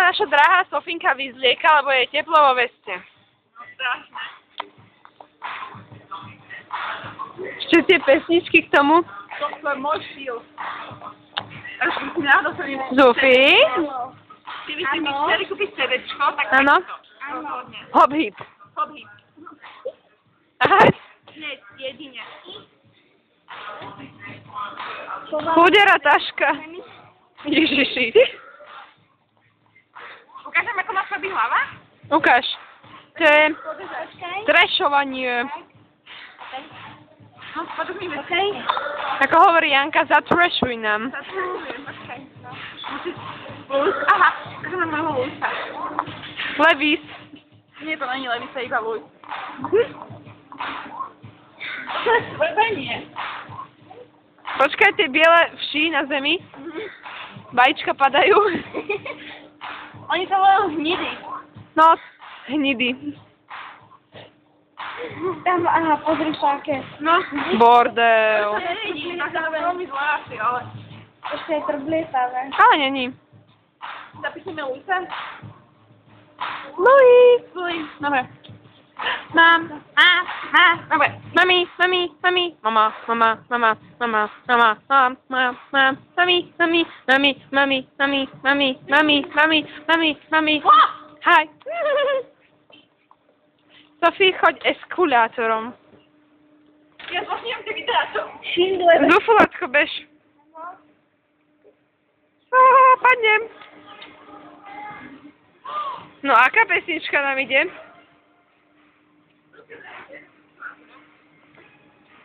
naša drahá Sofinka vyzlieka, lebo je teplo vo veste. No strašné. Ešte tie pesničky k tomu. To je môj štýl. Náhodou som im... Zofii? Ty by si mi chceli kúpiť CDčko, tak áno. Rozhodne. Hop hip. Hop hip. Aha. Hneď, jedine. Chudera taška. Ježiši. Ukážem, ako má chlebí hlava? Ukáž. To je trešovanie. No, podľa mi veci. Okay. Ako hovorí Janka, zatrešuj nám. Zatrujem, počkaj. No. Musíš... Lús. Aha, ukážem na môjho lúsa. Levis. Nie, to není Levisa, iba lús. Nie. Počkaj, tie biele vši na zemi. Vajíčka padajú. Oni sa volajú hnidy. No, hnidy. Tam, aha, pozri sa, aké. No. Bordel. To nevidí, to sa veľmi zvláštne, ale... Ešte je trblietavé. Ale není. Zapíšeme Luisa? Louis. Luis, dobre. Mám. Dobre. Mami. Mama. Mami. Hi. Sofie, choď eskulátorom. Ja zvlastňujem tie videá, Šindle. Zúfulatko, bež. Padnem. No, aká pesnička nám ide?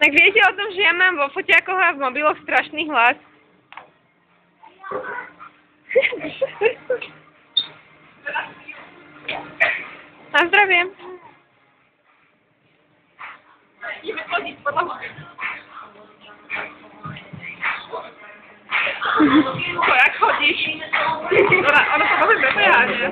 Tak viete o tom, že ja mám vo foťákoch a v mobiloch strašný hlas? Na zdravie. ideme chodiť podľa mňa. Jak chodíš? Ona sa môže prebeháť, že?